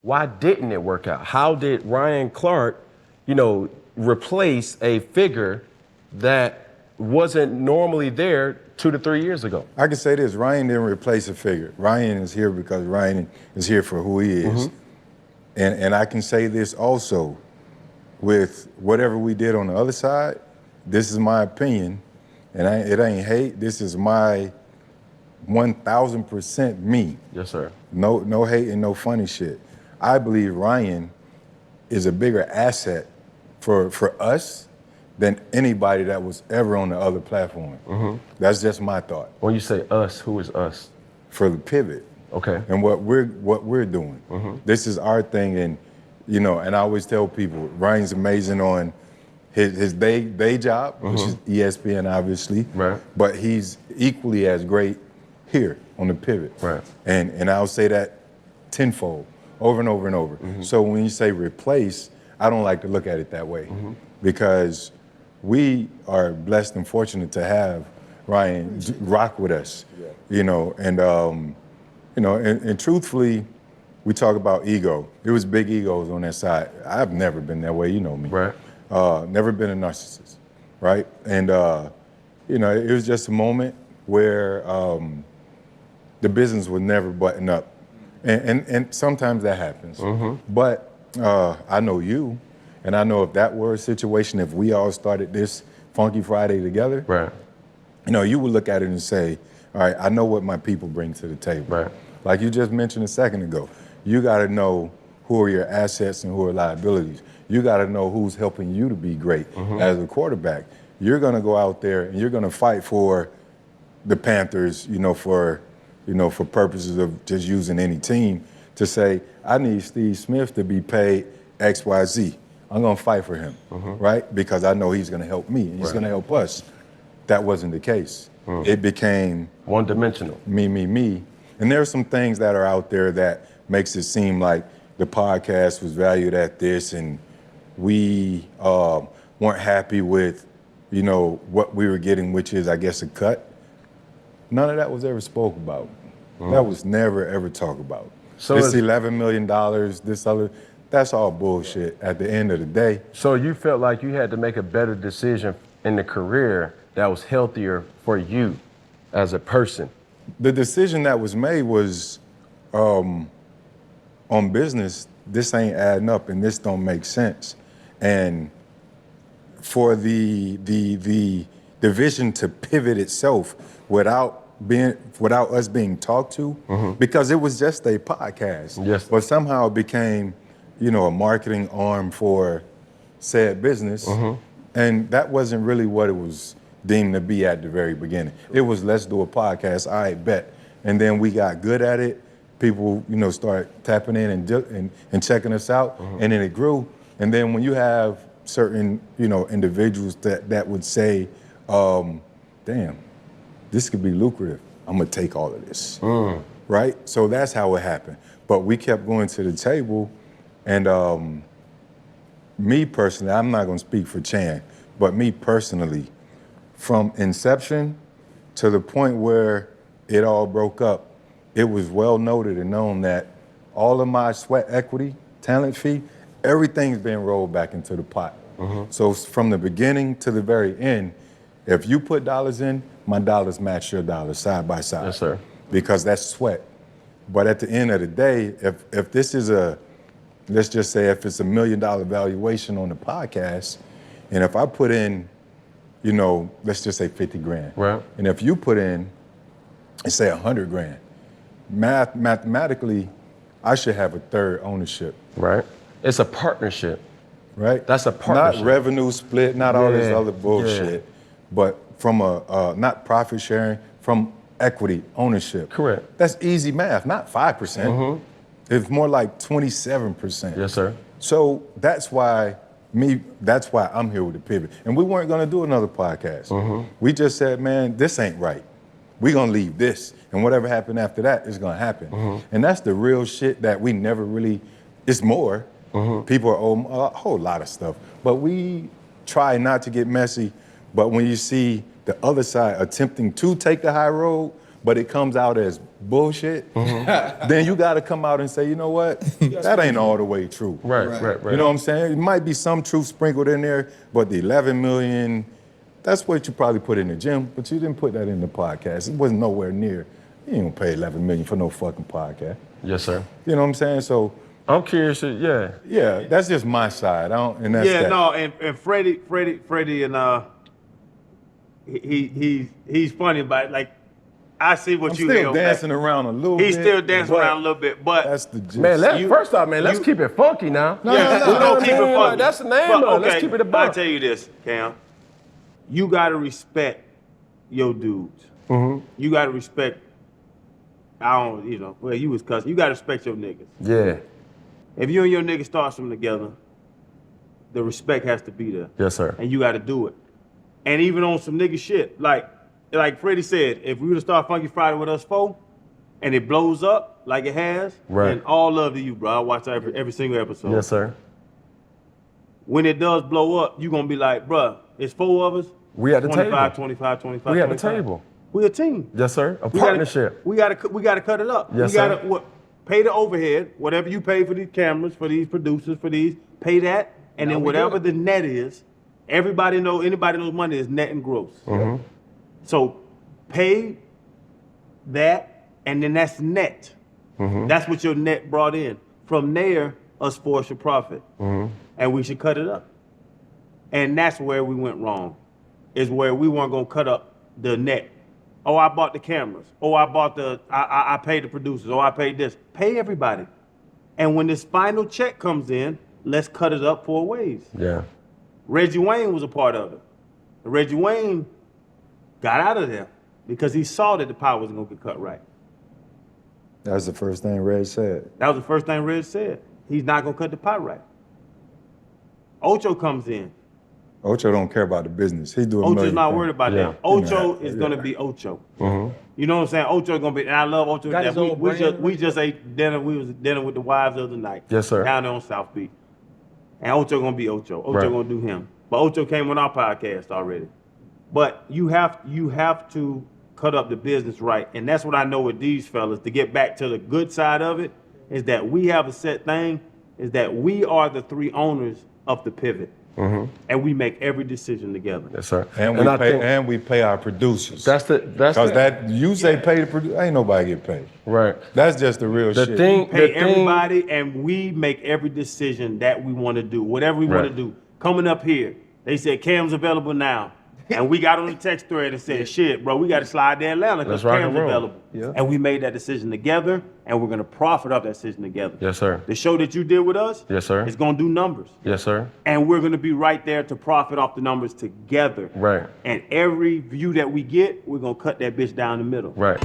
Why didn't it work out? How did Ryan Clark, replace a figure that wasn't normally there 2 to 3 years ago? I can say this, Ryan didn't replace a figure. Ryan is here because Ryan is here for who he is. And I can say this also, with whatever we did on the other side, this is my opinion, and it ain't hate, this is my 1000% me. Yes, sir. No hate and no funny shit. I believe Ryan is a bigger asset for us than anybody that was ever on the other platform. That's just my thought. When you say us, who is us? For the pivot. Okay. And what we're doing. This is our thing, and and I always tell people, Ryan's amazing on his day job, which is ESPN, obviously. Right. But he's equally as great here on the pivot. Right. And I'll say that tenfold, over and over and over. So when you say replace, I don't like to look at it that way, because we are blessed and fortunate to have Ryan rock with us, and truthfully, we talk about ego. There was big egos on that side. I've never been that way, you know me. Right. Never been a narcissist, right? And it was just a moment where the business would never button up, and sometimes that happens. But I know you, and I know if that were a situation, if we all started this Funky Friday together, Right. You would look at it and say, all right, I know what my people bring to the table. Right. Like you just mentioned a second ago, you got to know who are your assets and who are liabilities. You got to know who's helping you to be great as a quarterback. You're going to go out there and you're going to fight for the Panthers, for purposes of just using any team, to say, I need Steve Smith to be paid X, Y, Z. I'm going to fight for him, right? Because I know he's going to help me and he's going to help us. That wasn't the case. It became one-dimensional. Me. And there are some things that are out there that makes it seem like the podcast was valued at this, and we weren't happy with, what we were getting, which is, I guess, a cut. None of that was ever spoke about. That was never, ever talked about. So this $11 million, this other, that's all bullshit at the end of the day. So you felt like you had to make a better decision in the career that was healthier for you as a person? The decision that was made was, on business, this ain't adding up and this don't make sense. And for the division to pivot itself without us being talked to, because it was just a podcast. Yes. But somehow it became, a marketing arm for said business. And that wasn't really what it was deemed to be at the very beginning. It was, let's do a podcast, I bet. And then we got good at it. People, start tapping in and checking us out, and then it grew. And then when you have certain, individuals that would say, damn, this could be lucrative, I'm gonna take all of this, right? So that's how it happened. But we kept going to the table, and me personally, I'm not gonna speak for Chan, but me personally, from inception to the point where it all broke up, it was well noted and known that all of my sweat equity, talent fee, everything's been rolled back into the pot. So from the beginning to the very end, if you put dollars in, my dollars match your dollars side by side. Yes, sir. Because that's sweat. But at the end of the day, if this is let's just say if it's $1 million valuation on the podcast, and if I put in, let's just say 50 grand. Right. And if you put in, say 100 grand, mathematically, I should have a third ownership. Right. It's a partnership. Right? That's a partnership. Not revenue split, not all this other bullshit, but from not profit sharing, from equity ownership. Correct. That's easy math, not 5%. It's more like 27%. Yes, sir. So that's why I'm here with the pivot. And we weren't gonna do another podcast. We just said, man, this ain't right. We're gonna leave this, and whatever happened after that is gonna happen. And that's the real shit that we never really, it's more. People are a whole lot of stuff, but we try not to get messy. But when you see the other side attempting to take the high road, but it comes out as bullshit, then you got to come out and say, you know what, that ain't all the way true. Right. You know what I'm saying? It might be some truth sprinkled in there, but the 11 million, that's what you probably put in the gym, but you didn't put that in the podcast. It wasn't nowhere near. You ain't gonna pay 11 million for no fucking podcast. Yes, sir. You know what I'm saying? So I'm curious. Yeah, that's just my side. And that's Yeah, that. no, and Freddie, and he's funny about it. Like, I see what I'm you still dancing around a little bit. He's still dancing but around a little bit, but that's the gist. man. First off, man, let's keep it funky now. yeah, You know we're what gonna I keep it mean? funky. That's the name But, of it. Let's keep it a I'll buck. tell you this, Cam. You gotta respect your dudes. You gotta respect. Well, you was cussing. You gotta respect your niggas. Yeah. If you and your niggas start something together, the respect has to be there. Yes, sir. And you got to do it. And even on some nigga shit, like Freddie said, if we were to start Funky Friday with us four, and it blows up like it has, Right. then all love to you, bro. I watch every single episode. Yes, sir. When it does blow up, you gonna be like, bro, it's four of us. We at the 25, table. 25, 25, We at the 25. table. We a team. Yes, sir. A We partnership. we gotta cut it up. Yes, we gotta sir. pay the overhead, whatever you pay for these cameras, for these producers, for these, pay that, and then whatever the net is, anybody knows money is net and gross. So pay that, and then that's net. That's what your net brought in. From there, us four should profit, and we should cut it up. And that's where we went wrong, is where we weren't gonna cut up the net. Oh, I bought the cameras. Oh, I paid the producers. Oh, I paid this. Pay everybody. And when this final check comes in, let's cut it up 4 ways. Yeah. Reggie Wayne was a part of it. Reggie Wayne got out of there because he saw that the power wasn't gonna get cut right. That was the first thing Reg said. That was the first thing Reg said. He's not gonna cut the pot right. Ocho comes in. Ocho don't care about the business. He do a Ocho's million not things. worried about Yeah. that. Ocho Yeah. is gonna be Ocho. You know what I'm saying? Ocho's gonna be, and I love Ocho. Got his We, own we brand. just we just ate dinner. We was dinner with the wives the other night. Yes, sir. Down there on South Beach. And Ocho gonna be Ocho. Ocho Right. gonna do him. But Ocho came on our podcast already. But you have to cut up the business right, and that's what I know with these fellas. To get back to the good side of it, is that we have a set thing. Is that we are the 3 owners of the pivot. And we make every decision together. Yes, sir. And we pay our producers. That's Because that you say pay the producer, ain't nobody get paid. right. That's just the real shit. Pay everybody, and we make every decision that we want to do, whatever we want to Right. do. Coming up here, they said Cam's available now. And we got on the text thread and said, shit, bro, we got to slide to Atlanta because Let's rock Cam's and roll. available. Yeah. And we made that decision together, and we're going to profit off that decision together. Yes, sir. The show that you did with us Yes, sir. is going to do numbers. Yes, sir. And we're going to be right there to profit off the numbers together. Right. And every view that we get, we're going to cut that bitch down the middle. Right.